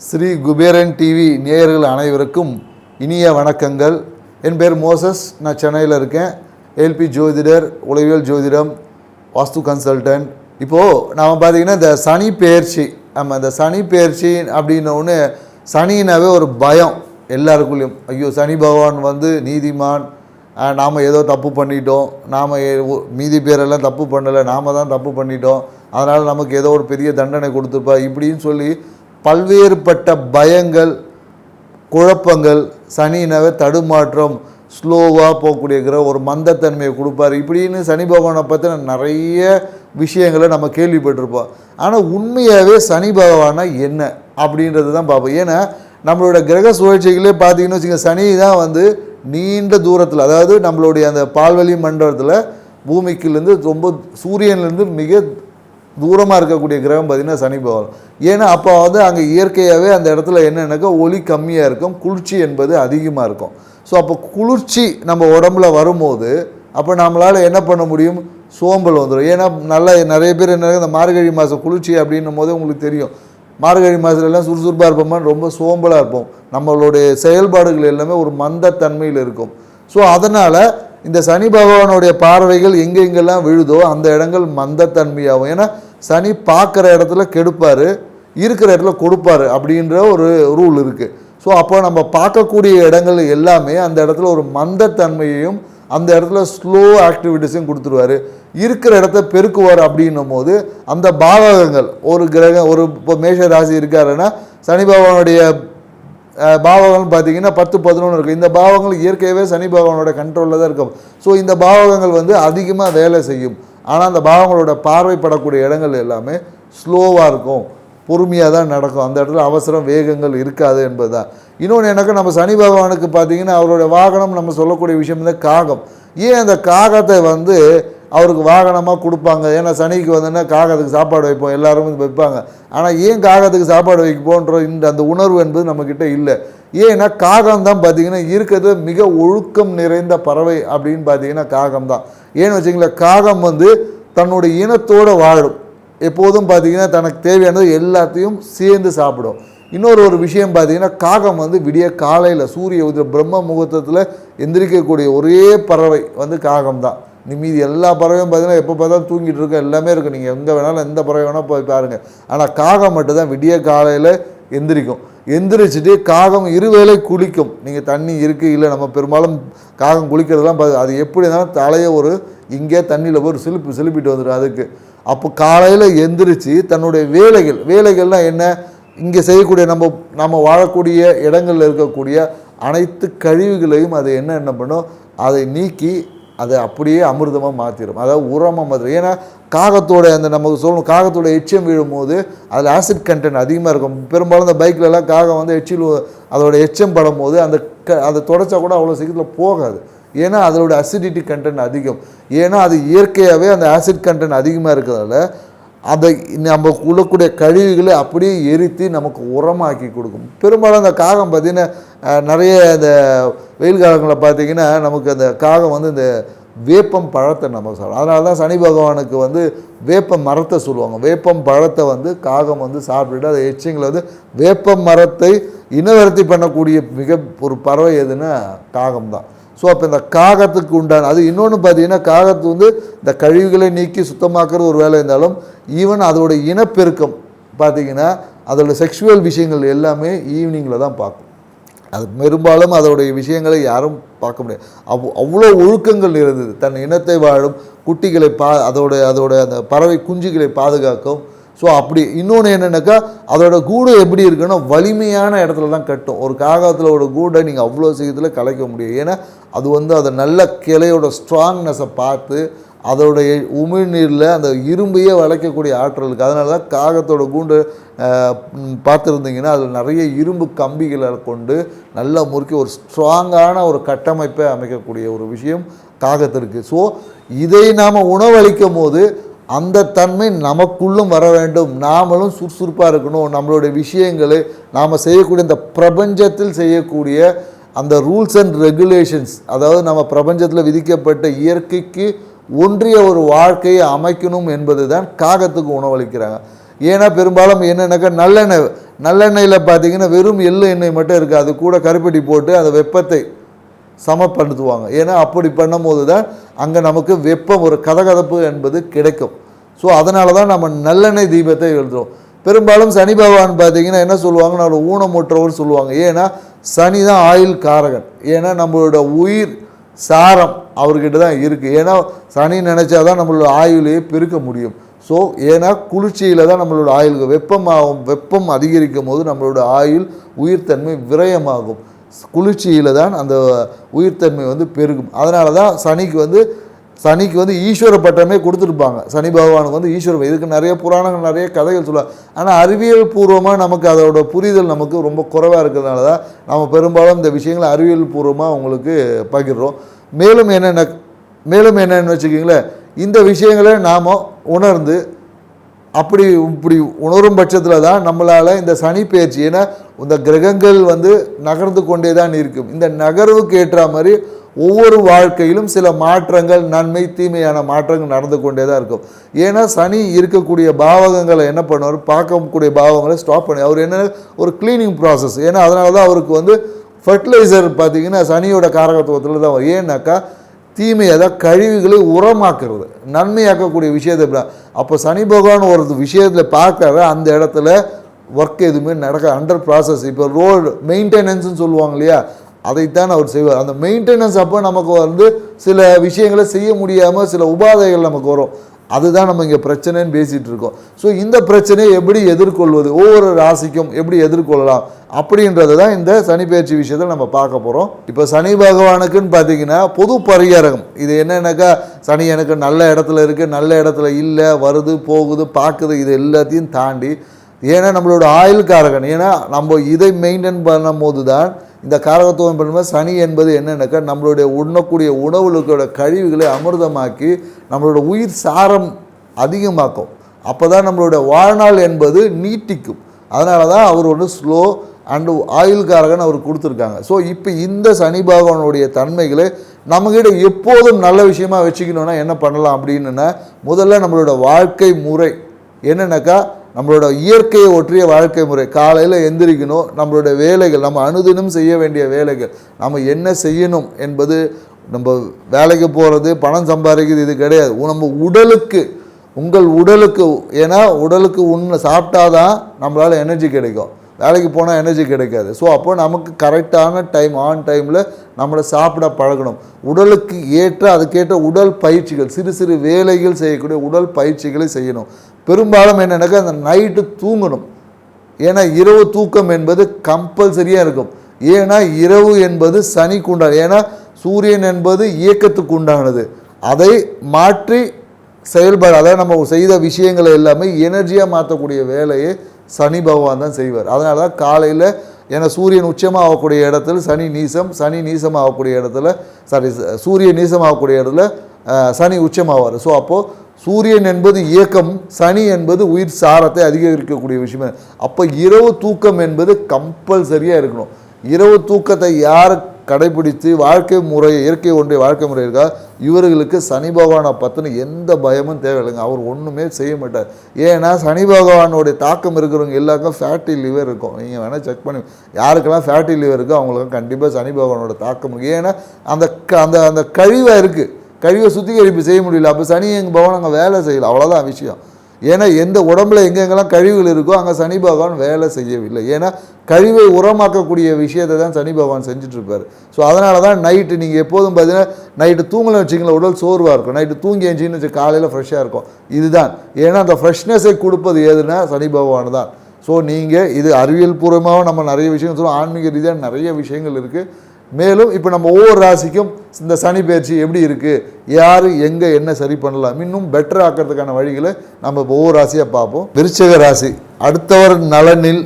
Sri Kuberan TV நேயர்கள் அனைவருக்கும் இனிய வணக்கங்கள். என் பேர் மோசஸ். நான் சென்னையில் இருக்கேன். ஏல்பி ஜோதிடர், உளவியல் ஜோதிடம், வாஸ்து கன்சல்டன்ட். இப்போது நாம் பார்த்திங்கன்னா இந்த சனி பெயர்ச்சி, இந்த சனி பெயர்ச்சி அப்படின்ன ஒன்று, சனினாவே ஒரு பயம் எல்லாருக்குள்ளேயும். ஐயோ, சனி பகவான் வந்து நீதிமான், நாம் ஏதோ தப்பு பண்ணிட்டோம், நாம் மீதி பேரெல்லாம் தப்பு பண்ணலை, நாம் தான் தப்பு பண்ணிட்டோம், அதனால் நமக்கு ஏதோ ஒரு பெரிய தண்டனை கொடுத்துருப்பா இப்படின்னு சொல்லி பல்வேறுபட்ட பயங்கள், குழப்பங்கள், சனினாவே தடுமாற்றம், ஸ்லோவாக போகக்கூடிய ஒரு மந்தத்தன்மையை கொடுப்பார். இப்படின்னு சனி பகவானை பற்றின நிறைய விஷயங்களை நம்ம கேள்விப்பட்டிருப்போம். ஆனால் உண்மையாகவே சனி பகவானா என்ன அப்படின்றது தான் பார்ப்போம். ஏன்னா நம்மளோட கிரக சுழற்சிகளே பார்த்தீங்கன்னு வச்சுக்கோங்க, சனி தான் வந்து நீண்ட தூரத்தில், அதாவது நம்மளுடைய அந்த பால்வெளி மண்டலத்தில் பூமிக்குலேருந்து ரொம்ப சூரியன்லேருந்து மிக தூரமாக இருக்கக்கூடிய கிரகம் பார்த்திங்கன்னா சனி பகவான். ஏன்னா அப்போ வந்து அங்கே இயற்கையாகவே அந்த இடத்துல என்னென்னாக்கா ஒளி கம்மியாக இருக்கும், குளிர்ச்சி என்பது அதிகமாக இருக்கும். ஸோ அப்போ குளிர்ச்சி நம்ம உடம்புல வரும்போது அப்போ நம்மளால் என்ன பண்ண முடியும், சோம்பல் வந்துடும். ஏன்னா நிறைய பேர் என்ன, இந்த மார்கழி மாதம் குளிர்ச்சி அப்படின்னும் போது உங்களுக்கு தெரியும், மார்கழி மாதத்துலலாம் சுறுசுறுப்பாக இருப்போமா, ரொம்ப சோம்பலாக இருப்போம், நம்மளுடைய செயல்பாடுகள் எல்லாமே ஒரு மந்தத்தன்மையில் இருக்கும். ஸோ அதனால் இந்த சனி பகவானுடைய பார்வைகள் எங்கெங்கெல்லாம் விழுதோ அந்த இடங்கள் மந்தத்தன்மையாகும். ஏன்னா சனி பார்க்குற இடத்துல கெடுப்பார், இருக்கிற இடத்துல கொடுப்பார் அப்படின்ற ஒரு ரூல் இருக்குது. ஸோ அப்போ நம்ம பார்க்கக்கூடிய இடங்கள் எல்லாமே அந்த இடத்துல ஒரு மந்தத்தன்மையையும் அந்த இடத்துல ஸ்லோ ஆக்டிவிட்டிஸையும் கொடுத்துருவார். இருக்கிற இடத்த பெருக்குவார். அப்படின்னும் போது அந்த பாவகங்கள், ஒரு கிரகம், ஒரு இப்போ மேஷ ராசி இருக்காருன்னா சனி பகவானுடைய பாவகங்கள் பார்த்திங்கன்னா 10-11 இருக்குது. இந்த பாவங்கள் இயற்கையாகவே சனி பகவானோட கண்ட்ரோலில் தான் இருக்கும். ஸோ இந்த பாவகங்கள் வந்து அதிகமாக வேலை செய்யும். ஆனால் அந்த பாவங்களோட பார்வைப்படக்கூடிய இடங்கள் எல்லாமே ஸ்லோவாக இருக்கும், பொறுமையாக தான் நடக்கும். அந்த இடத்துல அவசரம், வேகங்கள் இருக்காது என்பது தான். இன்னொன்று எனக்கு, நம்ம சனி பகவானுக்கு பார்த்திங்கன்னா அவரோட வாகனம் நம்ம சொல்லக்கூடிய விஷயம் தான் காகம். ஏன் அந்த காகத்தை வந்து அவருக்கு வாகனமாக கொடுப்பாங்க? ஏன்னா சனிக்கு வந்துன்னா காகத்துக்கு சாப்பாடு வைப்போம், எல்லாரும் வைப்பாங்க. ஆனால் ஏன் காகத்துக்கு சாப்பாடு வைப்போன்ற அந்த உணர்வு என்பது நம்மக்கிட்ட இல்லை. ஏன்னா காகம் தான் பார்த்திங்கன்னா இருக்கிறது மிக ஒழுக்கம் நிறைந்த பறவை அப்படின்னு பார்த்திங்கன்னா காகம் தான். ஏன்னு வச்சிங்களேன், காகம் வந்து தன்னுடைய இனத்தோடு வாழும். எப்போதும் பார்த்திங்கன்னா தனக்கு தேவையானது எல்லாத்தையும் சேர்ந்து சாப்பிடும். இன்னொரு விஷயம் பார்த்திங்கன்னா, காகம் வந்து விடிய காலையில் சூரிய உதய பிரம்ம முகூர்த்தத்தில் எந்திரிக்கக்கூடிய ஒரே பறவை வந்து காகம் தான். மீதி எல்லா பறவையும் பார்த்திங்கன்னா எப்போ பார்த்தாலும் தூங்கிட்டு இருக்க எல்லாமே இருக்குது. நீங்கள் எங்கே வேணாலும் எந்த பறவை வேணால் போய் பாருங்கள். ஆனால் காகம் மட்டும்தான் விடிய காலையில் எந்திரிக்கும். எந்திரிச்சிட்டு காகம் இருவேளை குளிக்கும். நீங்கள் தண்ணி இருக்குது இல்லை, நம்ம பெரும்பாலும் காகம் குளிக்கிறதுலாம் அது எப்படி இருந்தாலும் தலையை ஒரு இங்கே தண்ணியில் போய் சிலுப்பிட்டு வந்துடும் அதுக்கு. அப்போ காலையில் எந்திரிச்சு தன்னுடைய வேலைகள்லாம் என்ன, இங்கே செய்யக்கூடிய நம்ம வாழக்கூடிய இடங்களில் இருக்கக்கூடிய அனைத்து கழிவுகளையும் அது என்ன பண்ணும், அதை நீக்கி அதை அப்படியே அமிர்தமாக மாற்றிடும், அதாவது உரமாக மாற்றிடும். ஏன்னா காகத்தோட அந்த நமக்கு சொல்லணும், காகத்தோட எச்சம் விழும்போது அதில் ஆசிட் கண்டென்ட் அதிகமாக இருக்கும். பெரும்பாலும் இந்த பைக்கிலலாம் காகம் வந்து அதோட எச்சம் படும் போது அதை தொடச்சா கூட அவ்வளோ சீக்கிரத்தில் போகாது. ஏன்னா அதோட அசிடிட்டி கண்டென்ட் அதிகம். ஏன்னா அது இயற்கையாகவே அந்த ஆசிட் கண்டென்ட் அதிகமாக இருக்கிறதால அதை நம்ம உள்ளக்கூடிய கழிவுகளை அப்படியே எரித்து நமக்கு உரமாக்கி கொடுக்கும். பெரும்பாலும் அந்த காகம் பார்த்திங்கன்னா நிறைய இந்த வெயில் காலங்களில் பார்த்திங்கன்னா நமக்கு அந்த காகம் வந்து இந்த வேப்பம் பழத்தை நம்ம சாப்பிடும். அதனால தான் சனி பகவானுக்கு வந்து வேப்ப மரத்தை சொல்லுவாங்க. வேப்பம் பழத்தை வந்து காகம் வந்து சாப்பிட்டுட்டு அதை எச்சிங்களை வந்து வேப்ப மரத்தை இனவர்த்தி பண்ணக்கூடிய மிக ஒரு பறவை எதுன்னா காகம் தான். ஸோ அப்போ இந்த காகத்துக்கு உண்டான அது இன்னொன்று பார்த்திங்கன்னா, காகத்து வந்து இந்த கழிவுகளை நீக்கி சுத்தமாக்குறது ஒரு வேலை இருந்தாலும், ஈவன் அதோட இனப்பெருக்கம் பார்த்திங்கன்னா அதோட செக்ஷுவல் விஷயங்கள் எல்லாமே ஈவினிங்கில் தான் பார்க்கும். அது பெரும்பாலும் அதோடைய விஷயங்களை யாரும் பார்க்க முடியாது. அவ்வளோ ஒழுக்கங்கள் இருந்தது. தன் இனத்தை வாழும் குட்டிகளை அதோட அந்த பறவை குஞ்சுகளை பாதுகாக்கும். ஸோ அப்படி இன்னொன்று என்னென்னாக்கா, அதோட கூடு எப்படி இருக்குன்னா வலிமையான இடத்துல தான் கட்டும். ஒரு காகத்தில் கூடை நீங்கள் அவ்வளோ சீக்கிரத்தில் கலைக்க முடியும். ஏன்னா அது வந்து அதை நல்ல கிளையோட ஸ்ட்ராங்னஸை பார்த்து அதோடைய உமிழ்நீரில் அந்த இரும்பையே வளைக்கக்கூடிய ஆற்றல் இருக்குது. அதனால தான் காகத்தோட கூண்டு பார்த்துருந்தீங்கன்னா அதில் நிறைய இரும்பு கம்பிகளை கொண்டு நல்லா முறுக்கி ஒரு ஸ்ட்ராங்கான ஒரு கட்டமைப்பை அமைக்கக்கூடிய ஒரு விஷயம் காகத்திற்கு. ஸோ இதை நாம் உணவளிக்கும் போது அந்த தன்மை நமக்குள்ளும் வர வேண்டும். நாமளும் சுறுசுறுப்பாக இருக்கணும். நம்மளுடைய விஷயங்களை நாம் செய்யக்கூடிய இந்த பிரபஞ்சத்தில் செய்யக்கூடிய அந்த ரூல்ஸ் அண்ட் ரெகுலேஷன்ஸ், அதாவது நம்ம பிரபஞ்சத்தில் விதிக்கப்பட்ட இயற்கைக்கு ஒன்றிய ஒரு வாழ்க்கையை அமைக்கணும் என்பது தான் காகத்துக்கு உணவளிக்கிறாங்க. ஏன்னா பெரும்பாலும் என்னென்னாக்கா நல்லெண்ணெயில் பார்த்தீங்கன்னா வெறும் எள்ளு எண்ணெய் மட்டும் இருக்குது, அது கூட கருப்பட்டி போட்டு அந்த வெப்பத்தை சமப்படுத்துவாங்க. ஏன்னா அப்படி பண்ணும்போது தான் அங்கே நமக்கு வெப்பம், ஒரு கதகதப்பு என்பது கிடைக்கும். ஸோ அதனால தான் நம்ம நல்லெண்ணெய் தீபத்தை எழுதுகிறோம். பெரும்பாலும் சனி பகவான் பார்த்தீங்கன்னா என்ன சொல்லுவாங்கன்னா ஒரு ஊனமுற்றவர் சொல்லுவாங்க. ஏன்னா சனி தான் ஆயுள் காரகன். ஏன்னா நம்மளோட உயிர் சாரம் அவர்கிட்ட தான் இருக்குது. ஏன்னா சனி நினச்சா தான் நம்மளோட ஆயுளையே பெருக்க முடியும். ஸோ ஏன்னா குளிர்ச்சியில் தான் நம்மளோட ஆயுளுக்கு வெப்பமாகும். வெப்பம் அதிகரிக்கும் போது நம்மளோட ஆயுள் உயிர்த்தன்மை விரயமாகும். குளிர்ச்சியில் தான் அந்த உயிர்த்தன்மை பெருகும். அதனால தான் சனிக்கு ஈஸ்வர பட்டமே கொடுத்துருப்பாங்க. சனி பகவானுக்கு ஈஸ்வரம். இதுக்கு நிறைய புராணங்கள், நிறைய கதைகள் சொல்லுவாங்க. ஆனால் அறிவியல் பூர்வமாக நமக்கு அதோட புரிதல் நமக்கு ரொம்ப குறைவாக இருக்கிறதுனால தான் நம்ம பெரும்பாலும் இந்த விஷயங்களை அறிவியல் பூர்வமாக உங்களுக்கு பகிர்றோம். மேலும் என்னென்னு வச்சுக்கிங்களேன், இந்த விஷயங்களை நாம் உணர்ந்து இப்படி உணரும் பட்சத்தில் தான் நம்மளால் இந்த சனி பயிற்சி, ஏன்னா இந்த கிரகங்கள் நகர்ந்து கொண்டே தான் இருக்கும். இந்த நகர்வுக்கு ஏற்ற மாதிரி ஒவ்வொரு வாழ்க்கையிலும் சில மாற்றங்கள், நன்மை தீமையான மாற்றங்கள் நடந்து கொண்டே தான் இருக்கும். ஏன்னா சனி இருக்கக்கூடிய பாவகங்களை என்ன பண்ணுவார், பார்க்கக்கூடிய பாவங்களை ஸ்டாப் பண்ணி அவர் என்ன ஒரு கிளீனிங் ப்ராசஸ். ஏன்னா அதனால தான் அவருக்கு ஃபர்டிலைசர் பார்த்திங்கன்னா சனியோட காரகத்துவத்தில் தான் வரும். ஏன்னாக்கா தீமை, அதாவது கழிவுகளை உரமாக்குறது, நன்மையாக்கக்கூடிய விஷயத்தை. அப்போ சனி பகவான் ஒரு விஷயத்தில் பார்க்குற அந்த இடத்துல ஒர்க் எதுவுமே நடக்க அண்டர் ப்ராசஸ். இப்போ ரோடு மெயின்டெனன்ஸ்னு சொல்லுவாங்க இல்லையா, அதைத்தான் அவர் செய்வார். அந்த மெயின்டெனன்ஸ் அப்போ நமக்கு சில விஷயங்களை செய்ய முடியாமல் சில உபாதைகள் நமக்கு வரும். அதுதான் நம்ம இங்கே பிரச்சனைன்னு பேசிகிட்டு இருக்கோம். ஸோ இந்த பிரச்சனையை எப்படி எதிர்கொள்வது, ஒவ்வொரு ராசிக்கும் எப்படி எதிர்கொள்ளலாம் அப்படின்றது தான் இந்த சனி பயிற்சி விஷயத்தில் நம்ம பார்க்க போகிறோம். இப்போ சனி பகவானுக்குன்னு பார்த்தீங்கன்னா பொது பரிகாரம் இது என்னென்னாக்கா, சனி எனக்கு நல்ல இடத்துல இருக்குது, நல்ல இடத்துல இல்லை, வருது போகுது பார்க்குது, இது எல்லாத்தையும் தாண்டி, ஏன்னா நம்மளோட ஆயுள் காரகன். ஏன்னா நம்ம இதை மெயின்டைன் பண்ணும் போது தான் இந்த காரகத்துவம் பண்ணும்போது சனி என்பது என்னென்னாக்கா நம்மளுடைய உண்ணக்கூடிய உணவுகளோட கழிவுகளை அமிர்தமாக்கி நம்மளோட உயிர் சாரம் அதிகமாக்கும். அப்போ தான் நம்மளோட வாழ்நாள் என்பது நீட்டிக்கும். அதனால தான் அவர் ஸ்லோ அண்டு ஆயுள் காரகன் அவர் கொடுத்துருக்காங்க. ஸோ இப்போ இந்த சனி பகவானுடைய தன்மைகளை நம்மகிட்ட எப்போதும் நல்ல விஷயமா வச்சுக்கணுன்னா என்ன பண்ணலாம் அப்படின்னா, முதல்ல நம்மளோட வாழ்க்கை முறை என்னென்னாக்கா நம்மளோட இயற்கையை ஒற்றிய வாழ்க்கை முறை. காலையில் எந்திரிக்கணும், நம்மளோட வேலைகள், நம்ம அனுதினம் செய்ய வேண்டிய வேலைகள், நம்ம என்ன செய்யணும் என்பது, நம்ம வேலைக்கு போகிறது, பணம் சம்பாதிக்கிறது இது கிடையாது. நம்ம உங்கள் உடலுக்கு, ஏன்னா உடலுக்கு சாப்பிட்டாதான் நம்மளால் எனர்ஜி கிடைக்கும். வேலைக்கு போனால் எனர்ஜி கிடைக்காது. ஸோ அப்போ நமக்கு கரெக்டான டைம், ஆன் டைமில் நம்மளை சாப்பிட பழகணும். உடலுக்கு ஏற்ற அதுக்கேற்ற உடல் பயிற்சிகள், சிறு சிறு வேலைகள் செய்யக்கூடிய உடல் பயிற்சிகளை செய்யணும். பெரும்பாலும் என்னென்னாக்கா அந்த நைட்டு தூங்கணும். ஏன்னா இரவு தூக்கம் என்பது கம்பல்சரியாக இருக்கும். ஏன்னா இரவு என்பது சனிக்கு உண்டானது. ஏன்னா சூரியன் என்பது இயக்கத்துக்கு உண்டானது. அதை மாற்றி செயல்பாடு, அதாவது நம்ம செய்த விஷயங்களை எல்லாமே எனர்ஜியாக மாற்றக்கூடிய வேலையை சனி பகவான் தான் செய்வார். அதனால தான் காலையில், ஏன்னா சூரியன் உச்சமாக ஆகக்கூடிய இடத்துல சனி நீசம், சனி நீசமாக ஆகக்கூடிய இடத்துல சூரியன் நீசமாகக்கூடிய இடத்துல சனி உச்சமாவார். ஸோ அப்போது சூரியன் என்பது இயக்கம், சனி என்பது உயிர் சாரத்தை அதிகரிக்கக்கூடிய விஷயம். அப்போ இரவு தூக்கம் என்பது கம்பல்சரியாக இருக்கணும். இரவு தூக்கத்தை யார் கடைபிடித்து வாழ்க்கை முறை, இயற்கை ஒன்றிய வாழ்க்கை முறை இருக்கா, இவர்களுக்கு சனி பகவானை பற்றின எந்த பயமும் தேவையில்லைங்க. அவர் ஒன்றுமே செய்ய மாட்டார். ஏன்னா சனி பகவானுடைய தாக்கம் இருக்கிறவங்க எல்லாருக்கும் ஃபேட்டி லிவர் இருக்கும். நீங்கள் வேணால் செக் பண்ணி, யாருக்கெல்லாம் ஃபேட்டி லிவர் இருக்கோ அவங்களுக்கு கண்டிப்பாக சனி பகவானோட தாக்கம் இருக்குது. ஏன்னா அந்த அந்த அந்த கழிவாக இருக்குது, கழிவை சுத்திகரிப்பு செய்ய முடியல. அப்போ சனி எங்கள் பகவான் அங்கே வேலை செய்யலை, அவ்வளோதான் விஷயம். ஏன்னா எந்த உடம்புல எங்கெங்கெல்லாம் கழிவுகள் இருக்கோ அங்கே சனி பகவான் வேலை செய்யவில்லை. ஏன்னா கழிவை உரமாக்கக்கூடிய விஷயத்தை தான் சனி பகவான் செஞ்சிட்ருப்பார். ஸோ அதனால தான் நைட்டு நீங்கள் எப்போதும் பார்த்தீங்கன்னா நைட்டு தூங்கலாம் வச்சிங்களா, உடல் சோர்வாக இருக்கும். நைட்டு தூங்கி எழுச்சின்னு வச்சு காலையில் ஃப்ரெஷ்ஷாக இருக்கும். இதுதான், ஏன்னா அந்த ஃப்ரெஷ்னஸை கொடுப்பது எதுனா சனி பகவான் தான். ஸோ நீங்கள் இது அறிவியல் பூர்வமாகவும் நம்ம நிறைய விஷயம் சொல்லுவோம், ஆன்மீக ரீதியாக நிறைய விஷயங்கள் இருக்குது. மேலும் இப்போ நம்ம ஒவ்வொரு ராசிக்கும் இந்த சனி பயிற்சி எப்படி இருக்குது, யார் எங்கே என்ன சரி பண்ணலாம், இன்னும் பெட்டர் ஆக்கிறதுக்கான வழிகளை நம்ம இப்போ ஒவ்வொரு ராசியாக பார்ப்போம். விருச்சிக ராசி, அடுத்தவர் நலனில்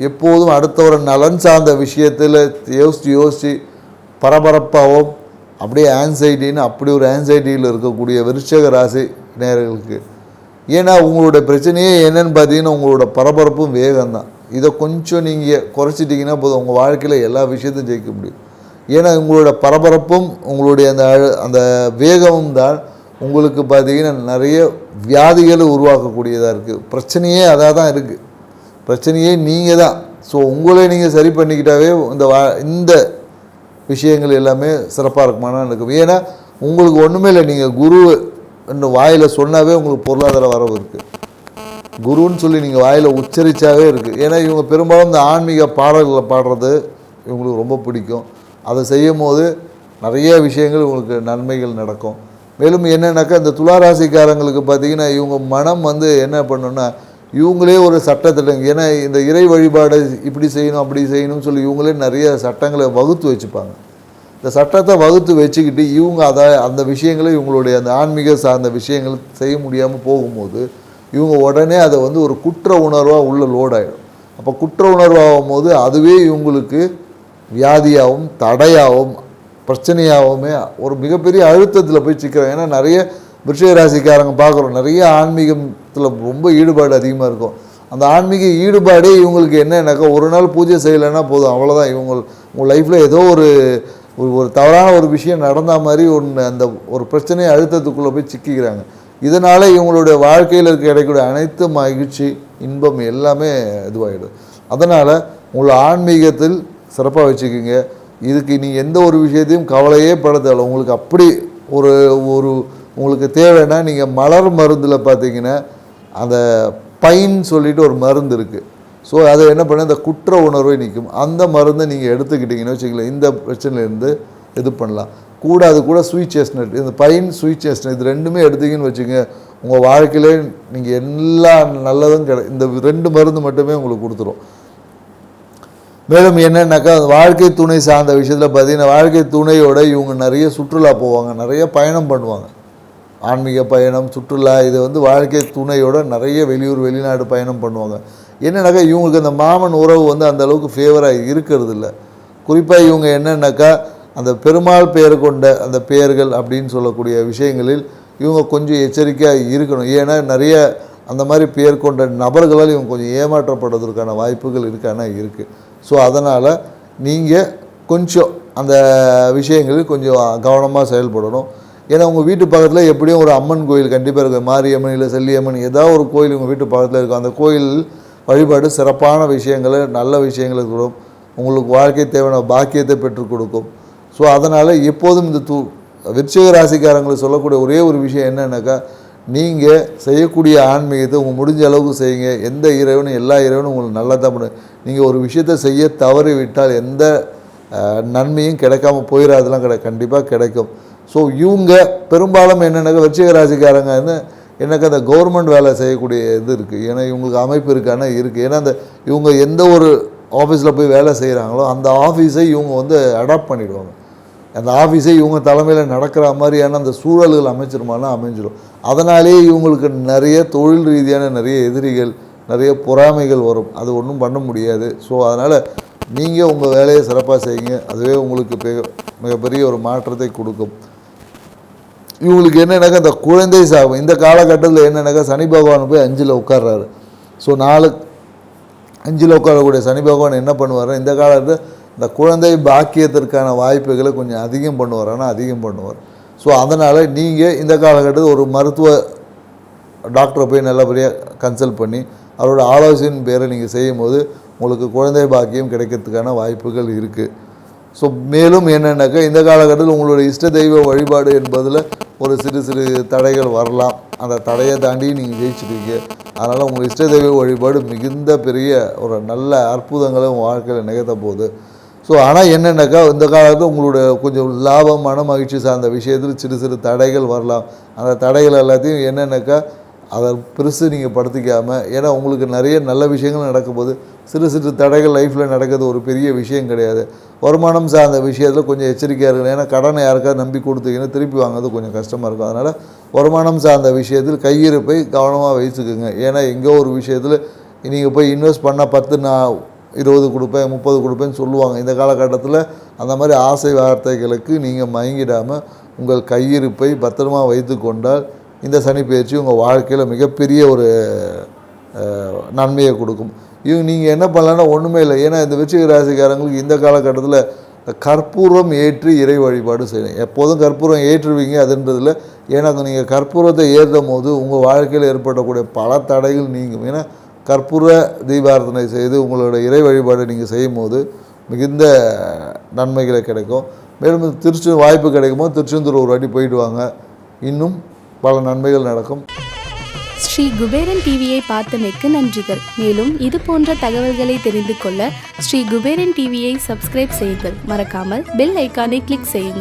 எப்போதும் அடுத்தவர் நலன் சார்ந்த விஷயத்தில் யோசித்து பரபரப்பாகவும் அப்படியே ஆன்சைட்டின்னு அப்படி ஒரு ஆன்சைட்டியில் இருக்கக்கூடிய விருச்சிக ராசி நேயர்களுக்கு, ஏன்னா உங்களோட பிரச்சனையே என்னென்னு பார்த்தீங்கன்னா உங்களோட பரபரப்பும் வேகம் தான். இதை கொஞ்சம் நீங்கள் குறைச்சிட்டிங்கன்னா போதும், உங்கள் வாழ்க்கையில் எல்லா விஷயத்தையும் ஜெயிக்க முடியும். ஏன்னா உங்களோட பரபரப்பும் உங்களுடைய அந்த வேகமும் தான் உங்களுக்கு பார்த்தீங்கன்னா நிறைய வியாதிகளை உருவாக்கக்கூடியதாக இருக்குது. பிரச்சனையே அதாக தான் இருக்குது. பிரச்சனையே நீங்கள் தான். ஸோ உங்களே நீங்கள் சரி பண்ணிக்கிட்டாவே இந்த விஷயங்கள் எல்லாமே சிறப்பாக இருக்குமானா இருக்கும். ஏன்னா உங்களுக்கு ஒன்றுமே இல்லை, நீங்கள் குரு என்று வாயில் சொன்னாவே உங்களுக்கு பொருளாதார வரவு இருக்குது. குருன்னு சொல்லி நீங்கள் வாயில் உச்சரித்தாவே இருக்குது. ஏன்னா இவங்க பெரும்பாலும் இந்த ஆன்மீக பாடல்களை பாடுறது இவங்களுக்கு ரொம்ப பிடிக்கும். அதை செய்யும் போது நிறைய விஷயங்கள் உங்களுக்கு நன்மைகள் நடக்கும். மேலும் என்னென்னாக்கா இந்த துளாராசிக்காரங்களுக்கு பார்த்திங்கன்னா இவங்க மனம் என்ன பண்ணணுன்னா இவங்களே ஒரு சட்டத்திட்டம், ஏன்னா இந்த இறை வழிபாடை இப்படி செய்யணும் அப்படி செய்யணும்னு சொல்லி இவங்களே நிறைய சட்டங்களை வகுத்து வச்சுப்பாங்க. இந்த சட்டத்தை வகுத்து வச்சுக்கிட்டு இவங்க அந்த விஷயங்களை இவங்களுடைய அந்த ஆன்மீக சார்ந்த விஷயங்கள் செய்ய முடியாமல் போகும்போது இவங்க உடனே அதை ஒரு குற்ற உணர்வாக உள்ள லோடாகிடும். அப்போ குற்ற உணர்வாகும் போது அதுவே இவங்களுக்கு வியாதியாகவும் தடையாகவும் பிரச்சனையாகவுமே ஒரு மிகப்பெரிய அழுத்தத்தில் போய் சிக்கிறோம். ஏன்னா நிறைய விருச்சிக ராசிக்காரங்க பார்க்குறோம், நிறைய ஆன்மீகத்தில் ரொம்ப ஈடுபாடு அதிகமாக இருக்கும். அந்த ஆன்மீக ஈடுபாடே இவங்களுக்கு என்னன்னாக்கா ஒரு நாள் பூஜை செய்யலைன்னா போதும், அவ்வளோதான். உங்கள் லைஃப்பில் ஏதோ ஒரு தவறான ஒரு விஷயம் நடந்த மாதிரி அந்த ஒரு பிரச்சனையை அழுத்தத்துக்குள்ளே போய் சிக்கிக்கிறாங்க. இதனால் இவங்களுடைய வாழ்க்கையில் கிடைக்கக்கூடிய அனைத்து மகிழ்ச்சி இன்பம் எல்லாமே இதுவாகிடும். அதனால் உங்களை ஆன்மீகத்தில் சிறப்பாக வச்சுக்கிங்க. இதுக்கு நீங்கள் எந்த ஒரு விஷயத்தையும் கவலையே பட தேவை. உங்களுக்கு அப்படி ஒரு உங்களுக்கு தேவைன்னா நீங்கள் மலர் மருந்தில் பார்த்தீங்கன்னா அந்த பைன் சொல்லிட்டு ஒரு மருந்து இருக்குது. ஸோ அதை என்ன பண்ண இந்த குற்ற உணர்வை நிற்கும். அந்த மருந்தை நீங்கள் எடுத்துக்கிட்டிங்கன்னு வச்சுக்கலாம், இந்த பிரச்சனையிலேருந்து இது பண்ணலாம். அது கூட ஸ்வீட் செஸ்னட், இந்த பைன் ஸ்வீட் செஸ்னட் இது ரெண்டுமே எடுத்தீங்கன்னு வச்சுங்க, உங்கள் வாழ்க்கையிலே நீங்கள் எல்லா நல்லதும் இந்த 2 மருந்து மட்டுமே உங்களுக்கு கொடுத்துரும். மேலும் என்னென்னாக்கா வாழ்க்கை துணை சார்ந்த விஷயத்தில் பார்த்தீங்கன்னா வாழ்க்கை துணையோட இவங்க நிறைய சுற்றுலா போவாங்க, நிறைய பயணம் பண்ணுவாங்க. ஆன்மீக பயணம், சுற்றுலா, இது வாழ்க்கை துணையோட நிறைய வெளியூர் வெளிநாடு பயணம் பண்ணுவாங்க. என்னென்னாக்கா இவங்களுக்கு அந்த மாமன் உறவு அந்த அளவுக்கு ஃபேவராக இருக்கிறது இல்லை. குறிப்பாக இவங்க என்னென்னாக்கா அந்த பெருமாள் பெயர் கொண்ட அந்த பெயர்கள் அப்படின்னு சொல்லக்கூடிய விஷயங்களில் இவங்க கொஞ்சம் எச்சரிக்கையாக இருக்கணும். ஏன்னா நிறைய அந்த மாதிரி பெயர் கொண்ட நபர்களால் இவங்க கொஞ்சம் ஏமாற்றப்படுவதற்கான வாய்ப்புகள் இருக்குது. ஸோ அதனால் நீங்கள் கொஞ்சம் அந்த விஷயங்களில் கொஞ்சம் கவனமாக செயல்படணும். ஏன்னா உங்கள் வீட்டு பக்கத்தில் எப்படியும் ஒரு அம்மன் கோயில் கண்டிப்பாக இருக்குது. மாரியம்மன் இல்லை செல்லியம்மன் ஏதாவது ஒரு கோயில் உங்கள் வீட்டு பக்கத்தில் இருக்கும். அந்த கோயில் வழிபாடு சிறப்பான விஷயங்களை நல்ல விஷயங்களை கொடுக்கும். உங்களுக்கு வாழ்க்கை தேவையான பாக்கியத்தை பெற்றுக் கொடுக்கும். ஸோ அதனால் எப்போதும் இந்த விருச்சிக ராசிக்காரங்களுக்கு சொல்லக்கூடிய ஒரே ஒரு விஷயம் என்னன்னாக்கா, நீங்கள் செய்யக்கூடிய ஆன்மீகத்தை உங்கள் முடிஞ்ச அளவுக்கு செய்யுங்க. எந்த இறைவனும் எல்லா இறைவனும் உங்களுக்கு நல்லா தான் பண்ணும். நீங்கள் ஒரு விஷயத்தை செய்ய தவறி விட்டால் எந்த நன்மையும் கிடைக்காமல் போயிடாதெல்லாம் கண்டிப்பாக கிடைக்கும். ஸோ இவங்க பெரும்பாலும் என்னென்னாக்கா விருச்சிக ராசிக்காரங்க எனக்கு அந்த கவர்மெண்ட் வேலை செய்யக்கூடிய இது இருக்குது. ஏன்னா இவங்களுக்கு அமைப்பு இருக்கானா இருக்குது. ஏன்னா இவங்க எந்த ஒரு ஆஃபீஸில் போய் வேலை செய்கிறாங்களோ அந்த ஆஃபீஸை இவங்க அடாப்ட் பண்ணிவிடுவாங்க. அந்த ஆஃபீஸை இவங்க தலைமையில் நடக்கிற மாதிரியான அந்த சூழல்கள் அமைச்சிருமானா அமைஞ்சிடும். அதனாலேயே இவங்களுக்கு நிறைய தொழில் ரீதியான நிறைய எதிரிகள், நிறைய பொறாமைகள் வரும். அது ஒன்றும் பண்ண முடியாது. ஸோ அதனால் நீங்கள் உங்கள் வேலையை சிறப்பாக செய்யுங்க. அதுவே உங்களுக்கு மிகப்பெரிய ஒரு மாற்றத்தை கொடுக்கும். இவங்களுக்கு என்னென்னாக்கா இந்த குழந்தை சாகும். இந்த காலகட்டத்தில் என்னென்னாக்கா சனி பகவான் போய் 5ல் உட்கார்றாரு. ஸோ 5ல் உட்காரக்கூடிய சனி பகவான் என்ன பண்ணுவார், இந்த காலத்தில் இந்த குழந்தை பாக்கியத்திற்கான வாய்ப்புகளை கொஞ்சம் அதிகம் பண்ணுவார். ஸோ அதனால் நீங்கள் இந்த காலகட்டத்தில் ஒரு மருத்துவ டாக்டரை போய் நல்லபடியாக கன்சல்ட் பண்ணி அவரோட ஆலோசனையின் பேரை நீங்கள் செய்யும்போது உங்களுக்கு குழந்தை பாக்கியம் கிடைக்கிறதுக்கான வாய்ப்புகள் இருக்குது. ஸோ மேலும் என்னென்னாக்கா இந்த காலகட்டத்தில் உங்களுடைய இஷ்ட தெய்வ வழிபாடு என்பதில் ஒரு சிறு தடைகள் வரலாம். அந்த தடையை தாண்டி நீங்கள் ஜெயிச்சிருக்கீங்க. அதனால் உங்கள் இஷ்ட தெய்வ வழிபாடு மிகுந்த பெரிய ஒரு நல்ல அற்புதங்களை உங்கள் வாழ்க்கையில் நிகழ்த்த போகுது. ஸோ ஆனால் என்னென்னாக்கா இந்த காலத்தில் உங்களுடைய கொஞ்சம் லாபம் மன மகிழ்ச்சி சார்ந்த விஷயத்தில் சிறு தடைகள் வரலாம். அந்த தடைகள் எல்லாத்தையும் என்னென்னாக்கா அதை பெருசு நீங்கள் படுத்திக்காமல், ஏன்னா உங்களுக்கு நிறைய நல்ல விஷயங்கள் நடக்கும்போது சிறு தடைகள் லைஃப்பில் நடக்கிறது ஒரு பெரிய விஷயம் கிடையாது. வருமானம் சார்ந்த விஷயத்தில் கொஞ்சம் எச்சரிக்கையாக இருக்கணும். ஏன்னா கடனை யாருக்காவது நம்பி கொடுத்தீங்கன்னா திருப்பி வாங்குறது கொஞ்சம் கஷ்டமாக இருக்கும். அதனால் வருமானம் சார்ந்த விஷயத்தில் கையிருப்பை கவனமாக வச்சுக்கோங்க. ஏன்னா எங்கோ ஒரு விஷயத்தில் நீங்கள் போய் இன்வெஸ்ட் பண்ணால் 10 நான் 20 கொடுப்பேன் 30 கொடுப்பேன்னு சொல்லுவாங்க. இந்த காலகட்டத்தில் அந்த மாதிரி ஆசை வார்த்தைகளுக்கு நீங்கள் மயங்கிடாமல் உங்கள் கையிருப்பை பத்திரமாக வைத்து கொண்டால் இந்த சனி பயிற்சி உங்கள் வாழ்க்கையில் மிகப்பெரிய ஒரு நன்மையை கொடுக்கும். நீங்கள் என்ன பண்ணலான்னா ஒன்றுமே இல்லை. ஏன்னா இந்த விருச்சிக ராசிக்காரங்களுக்கு இந்த காலகட்டத்தில் கற்பூரம் ஏற்றி இறை வழிபாடு செய்யணும். எப்போதும் கற்பூரம் ஏற்றுவீங்க. அதுன்றதில் ஏன்னா நீங்கள் கற்பூரத்தை ஏற்றும் போது உங்கள் வாழ்க்கையில் ஏற்படக்கூடிய பல தடைகள் நீங்கும். ஏன்னா கற்பூர தீபாராதனை செய்து உங்களோட இறை வழிபாடு நீங்கள் செய்யும் போது மிகுந்த நன்மைகளை கிடைக்கும். மேலும் வாய்ப்பு கிடைக்கும் போது திருச்செந்தூர் ஒரு வாட்டி போயிட்டு வாங்க, இன்னும் பல நன்மைகள் நடக்கும். ஸ்ரீ குபேரன் டிவியை பார்த்தமைக்கு நன்றிகள். மேலும் இது போன்ற தகவல்களை தெரிந்து கொள்ள ஸ்ரீ குபேரன் டிவியை சப்ஸ்கிரைப் செய்யுங்கள். மறக்காமல் பெல் ஐக்கானை கிளிக் செய்யுங்கள்.